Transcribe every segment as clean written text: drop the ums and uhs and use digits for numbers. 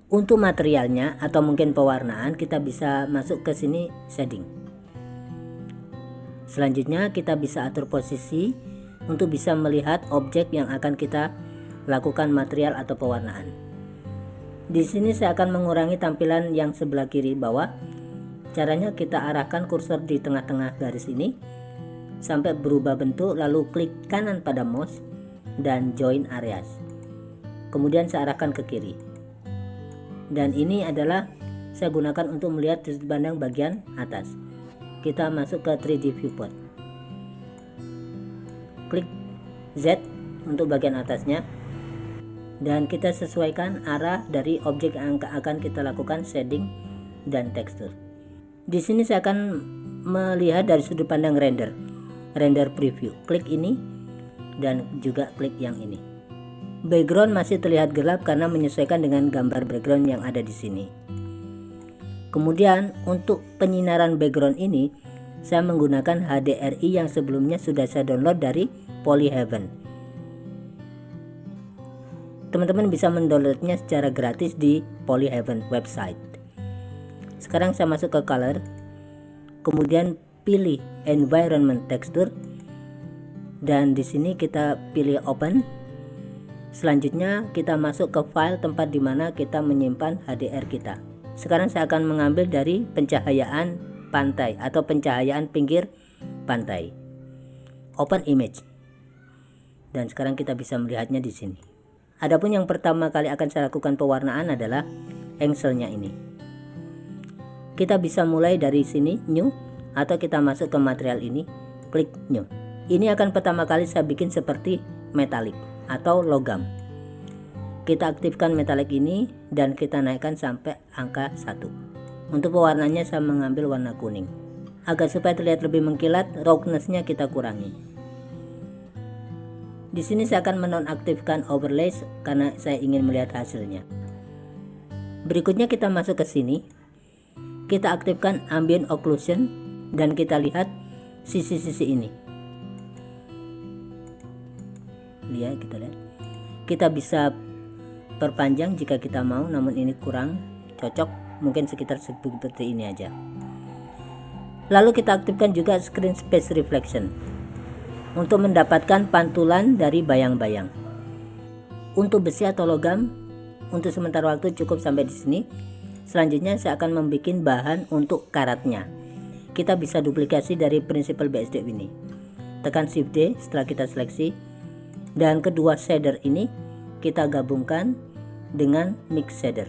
Untuk materialnya atau mungkin pewarnaan, kita bisa masuk ke sini shading. Selanjutnya kita bisa atur posisi untuk bisa melihat objek yang akan kita lakukan material atau pewarnaan. Di sini saya akan mengurangi tampilan yang sebelah kiri bawah. Caranya kita arahkan kursor di tengah-tengah garis ini sampai berubah bentuk, lalu klik kanan pada mouse dan join areas. Kemudian saya arahkan ke kiri. Dan ini adalah saya gunakan untuk melihat sudut pandang bagian atas. Kita masuk ke 3D viewport. Klik Z untuk bagian atasnya. Dan kita sesuaikan arah dari objek yang akan kita lakukan shading dan tekstur. Di sini saya akan melihat dari sudut pandang render preview. Klik ini dan juga klik yang ini. Background masih terlihat gelap karena menyesuaikan dengan gambar background yang ada di sini. Kemudian untuk penyinaran background ini saya menggunakan HDRI yang sebelumnya sudah saya download dari Polyhaven. Teman-teman bisa mendownloadnya secara gratis di Polyhaven website. Sekarang saya masuk ke color, kemudian pilih environment texture, dan di sini kita pilih open. Selanjutnya kita masuk ke file tempat dimana kita menyimpan HDR kita. Sekarang saya akan mengambil dari pencahayaan pantai atau pencahayaan pinggir pantai. Open image. Dan sekarang kita bisa melihatnya di sini. Adapun yang pertama kali akan saya lakukan pewarnaan adalah angle-nya ini. Kita bisa mulai dari sini new, atau kita masuk ke material ini, klik new. Ini akan pertama kali saya bikin seperti metalik atau logam. Kita aktifkan metalik ini dan kita naikkan sampai angka 1. Untuk pewarnanya saya mengambil warna kuning. Agar supaya terlihat lebih mengkilat, roughness-nya kita kurangi. Di sini saya akan menonaktifkan overlays karena saya ingin melihat hasilnya. Berikutnya kita masuk ke sini. Kita aktifkan ambient occlusion dan kita lihat sisi-sisi ini. Kita lihat. Kita bisa perpanjang jika kita mau, namun ini kurang cocok, mungkin sekitar seperti ini aja. Lalu kita aktifkan juga screen space reflection untuk mendapatkan pantulan dari bayang-bayang. Untuk besi atau logam, untuk sementara waktu cukup sampai di sini. Selanjutnya saya akan membuat bahan untuk karatnya. Kita bisa duplikasi dari Principled BSD ini. Tekan Shift D setelah kita seleksi, dan kedua shader ini kita gabungkan dengan mix shader.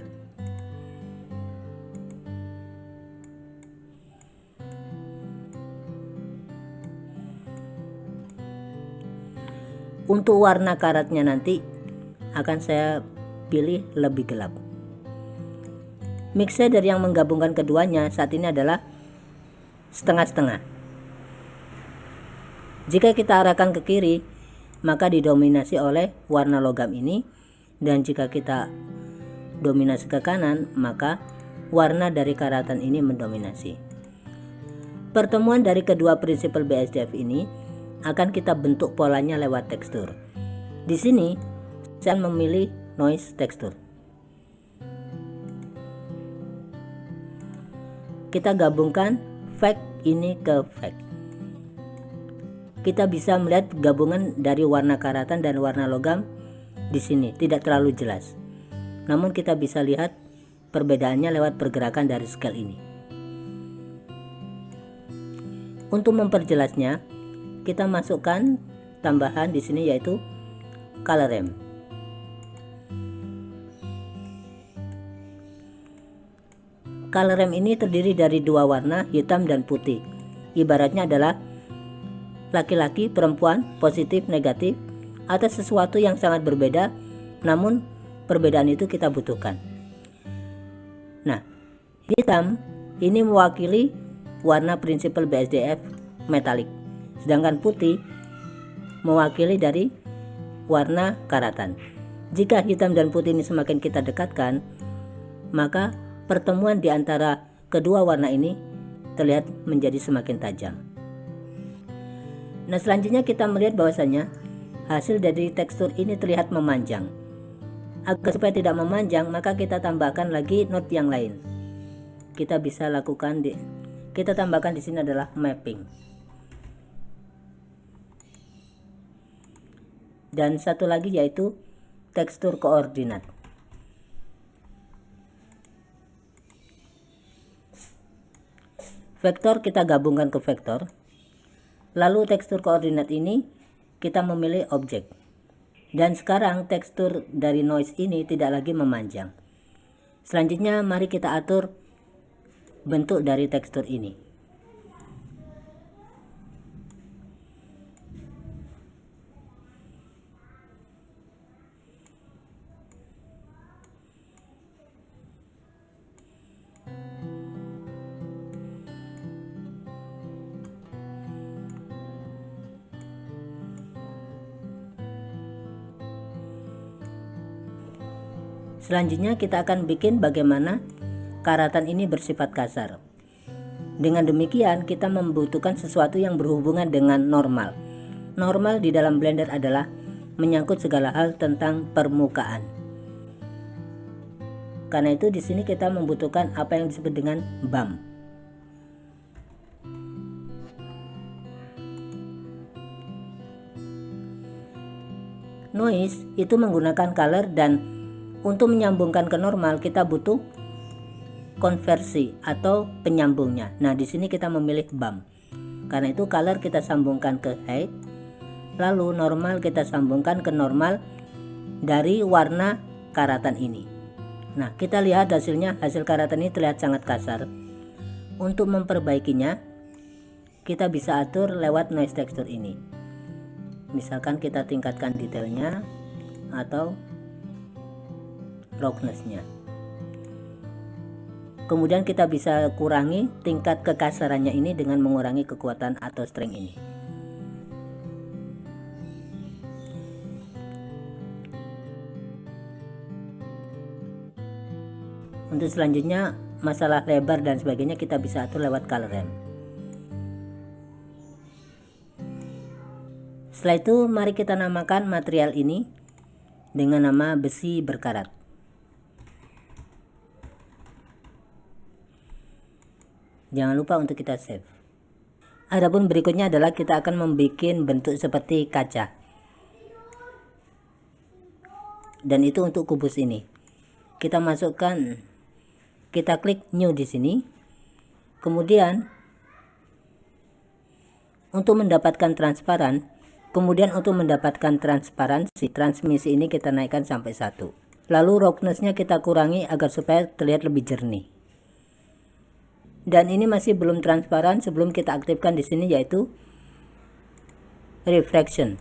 Untuk warna karatnya nanti akan saya pilih lebih gelap. Mix shader yang menggabungkan keduanya saat ini adalah setengah-setengah. Jika kita arahkan ke kiri, maka didominasi oleh warna logam ini, dan jika kita dominasi ke kanan, maka warna dari karatan ini mendominasi. Pertemuan dari kedua prinsipal BSDF ini akan kita bentuk polanya lewat tekstur. Di sini saya memilih noise texture. Kita gabungkan fake ini ke fake. Kita bisa melihat gabungan dari warna karatan dan warna logam di sini, tidak terlalu jelas. Namun kita bisa lihat perbedaannya lewat pergerakan dari scale ini. Untuk memperjelasnya, kita masukkan tambahan di sini yaitu color ramp. Color ramp ini terdiri dari dua warna, hitam dan putih. Ibaratnya adalah laki-laki, perempuan, positif, negatif, atau sesuatu yang sangat berbeda, namun perbedaan itu kita butuhkan. Nah, hitam ini mewakili warna prinsipal BSDF metalik, sedangkan putih mewakili dari warna karatan. Jika hitam dan putih ini semakin kita dekatkan, maka pertemuan di antara kedua warna ini terlihat menjadi semakin tajam. Nah, selanjutnya kita melihat bahwasanya hasil dari tekstur ini terlihat memanjang. Agar supaya tidak memanjang, maka kita tambahkan lagi node yang lain. Kita bisa lakukan kita tambahkan di sini adalah mapping. Dan satu lagi yaitu tekstur koordinat. Vektor kita gabungkan ke vektor. Lalu tekstur koordinat ini kita memilih objek. Dan sekarang tekstur dari noise ini tidak lagi memanjang. Selanjutnya mari kita atur bentuk dari tekstur ini. Selanjutnya kita akan bikin bagaimana karatan ini bersifat kasar. Dengan demikian kita membutuhkan sesuatu yang berhubungan dengan normal. Normal di dalam Blender adalah menyangkut segala hal tentang permukaan. Karena itu di sini kita membutuhkan apa yang disebut dengan bump. Noise itu menggunakan color, dan untuk menyambungkan ke normal kita butuh konversi atau penyambungnya. Nah, di sini kita memilih bump. Karena itu color kita sambungkan ke height, lalu normal kita sambungkan ke normal dari warna karatan ini. Nah, kita lihat hasilnya. Hasil karatan ini terlihat sangat kasar. Untuk memperbaikinya, kita bisa atur lewat noise texture ini. Misalkan kita tingkatkan detailnya atau roughness-nya. Kemudian kita bisa kurangi tingkat kekasarannya ini dengan mengurangi kekuatan atau strength ini. Untuk selanjutnya masalah lebar dan sebagainya kita bisa atur lewat color ramp. Setelah itu mari kita namakan material ini dengan nama besi berkarat. Jangan lupa untuk kita save. Adapun berikutnya adalah kita akan membuat bentuk seperti kaca. Dan itu untuk kubus ini. Kita masukkan, kita klik new di sini. Kemudian untuk mendapatkan transparan, kemudian untuk mendapatkan transparansi, transmisi ini kita naikkan sampai 1. Lalu roughness-nya kita kurangi agar supaya terlihat lebih jernih. Dan ini masih belum transparan sebelum kita aktifkan di sini yaitu refraction.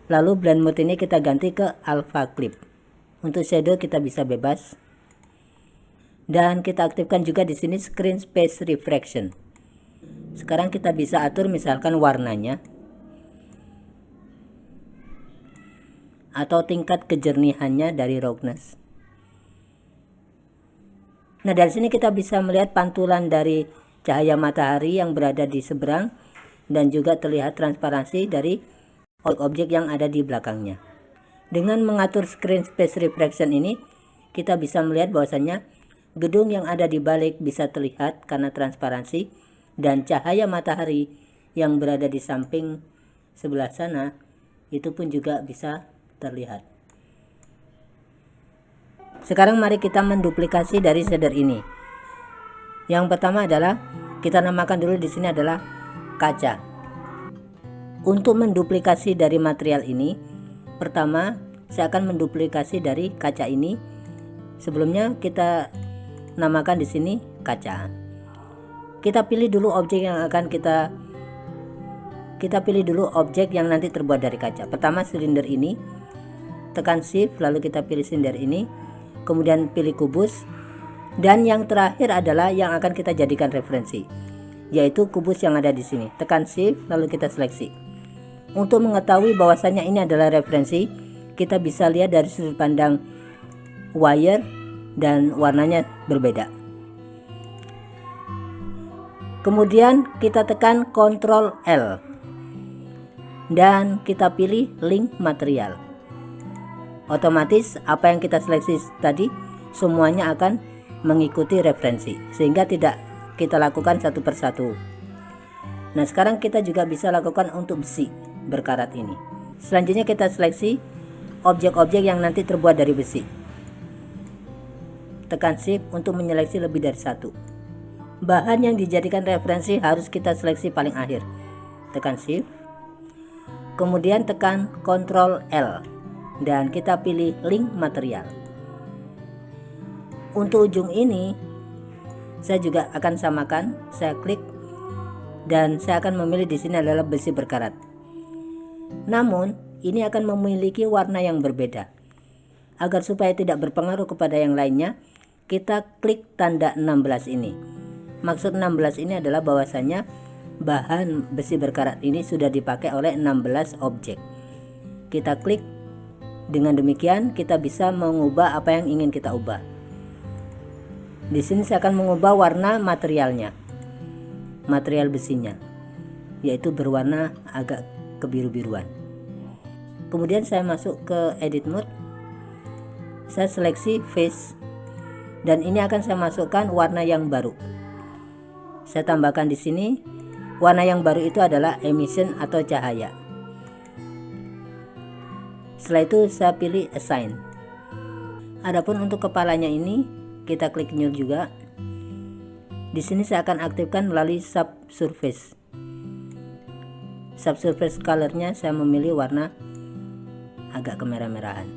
Lalu blend mode ini kita ganti ke alpha clip. Untuk shadow kita bisa bebas. Dan kita aktifkan juga di sini screen space refraction. Sekarang kita bisa atur misalkan warnanya atau tingkat kejernihannya dari roughness. Nah, dari sini kita bisa melihat pantulan dari cahaya matahari yang berada di seberang dan juga terlihat transparansi dari objek yang ada di belakangnya. Dengan mengatur screen space refraction ini, kita bisa melihat bahwasannya gedung yang ada di balik bisa terlihat karena transparansi, dan cahaya matahari yang berada di samping sebelah sana itu pun juga bisa terlihat. Sekarang mari kita menduplikasi dari shader ini. Yang pertama adalah kita namakan dulu di sini adalah kaca. Untuk menduplikasi dari material ini, pertama saya akan menduplikasi dari kaca ini. Sebelumnya kita namakan di sini kaca. Kita pilih dulu objek yang akan kita pilih dulu objek yang nanti terbuat dari kaca. Pertama silinder ini, tekan shift lalu kita pilih silinder ini. Kemudian pilih kubus, dan yang terakhir adalah yang akan kita jadikan referensi, yaitu kubus yang ada di sini. Tekan shift lalu kita seleksi. Untuk mengetahui bahwasannya ini adalah referensi, kita bisa lihat dari sudut pandang wire dan warnanya berbeda. Kemudian kita tekan Ctrl L. dan kita pilih link material. Otomatis apa yang kita seleksi tadi semuanya akan mengikuti referensi, sehingga tidak kita lakukan satu persatu. Nah, sekarang kita juga bisa lakukan untuk besi berkarat ini. Selanjutnya kita seleksi objek-objek yang nanti terbuat dari besi. Tekan Shift untuk menyeleksi lebih dari satu. Bahan yang dijadikan referensi harus kita seleksi paling akhir. Tekan Shift, kemudian tekan Ctrl L dan kita pilih link material. Untuk ujung ini saya juga akan samakan, saya klik dan saya akan memilih di sini adalah besi berkarat. Namun ini akan memiliki warna yang berbeda. Agar supaya tidak berpengaruh kepada yang lainnya, kita klik tanda 16 ini. Maksud 16 ini adalah bahwasanya bahan besi berkarat ini sudah dipakai oleh 16 objek. Kita klik, dengan demikian kita bisa mengubah apa yang ingin kita ubah. Di sini saya akan mengubah warna materialnya, material besinya, yaitu berwarna agak kebiru-biruan. Kemudian saya masuk ke edit mode, saya seleksi face, dan ini akan saya masukkan warna yang baru. Saya tambahkan di sini warna yang baru itu adalah emission atau cahaya. Setelah itu saya pilih assign. Adapun untuk kepalanya ini kita klik new juga. Di sini saya akan aktifkan melalui subsurface. Subsurface colornya saya memilih warna agak kemerah-merahan.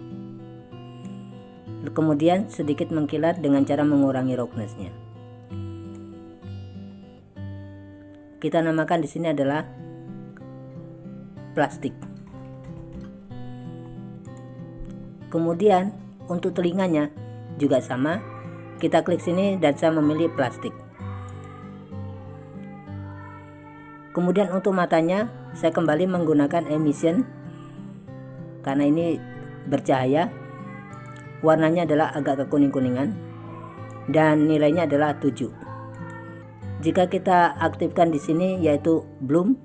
Kemudian sedikit mengkilat dengan cara mengurangi roughness-nya. Kita namakan di sini adalah plastik. Kemudian untuk telinganya juga sama, kita klik sini dan saya memilih plastik. Kemudian untuk matanya saya kembali menggunakan emission karena ini bercahaya. Warnanya adalah agak kekuning-kuningan dan nilainya adalah 7. Jika kita aktifkan di sini yaitu bloom,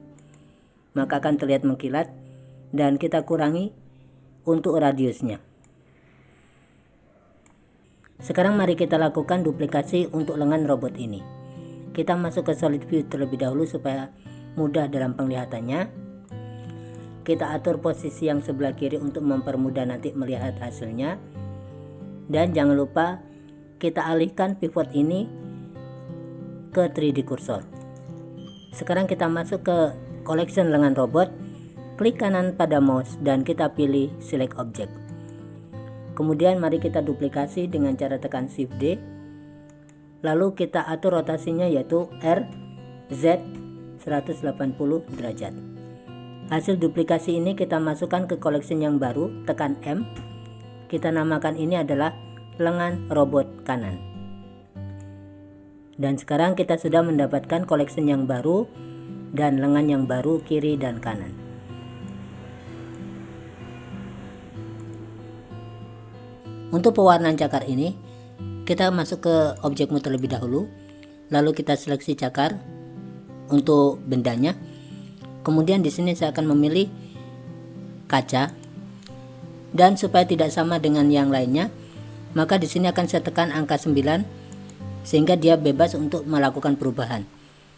maka akan terlihat mengkilat, dan kita kurangi untuk radiusnya. Sekarang mari kita lakukan duplikasi untuk lengan robot ini. Kita masuk ke solid view terlebih dahulu supaya mudah dalam penglihatannya. Kita atur posisi yang sebelah kiri untuk mempermudah nanti melihat hasilnya. Dan jangan lupa kita alihkan pivot ini ke 3D cursor. Sekarang kita masuk ke collection lengan robot. Klik kanan pada mouse dan kita pilih select object. Kemudian mari kita duplikasi dengan cara tekan Shift D. Lalu kita atur rotasinya yaitu R, Z 180 derajat. Hasil duplikasi ini kita masukkan ke collection yang baru, tekan M. Kita namakan ini adalah lengan robot kanan. Dan sekarang kita sudah mendapatkan collection yang baru dan lengan yang baru kiri dan kanan. Untuk pewarnaan cakar ini, kita masuk ke objekmu terlebih dahulu, lalu kita seleksi cakar untuk bendanya. Kemudian di sini saya akan memilih kaca, dan supaya tidak sama dengan yang lainnya, maka di sini akan saya tekan angka 9 sehingga dia bebas untuk melakukan perubahan,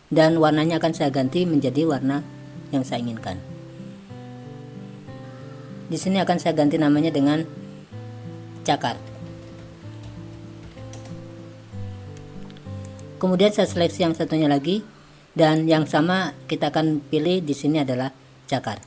dan warnanya akan saya ganti menjadi warna yang saya inginkan. Di sini akan saya ganti namanya dengan cakar. Kemudian saya seleksi yang satunya lagi, dan yang sama kita akan pilih di sini adalah cakar.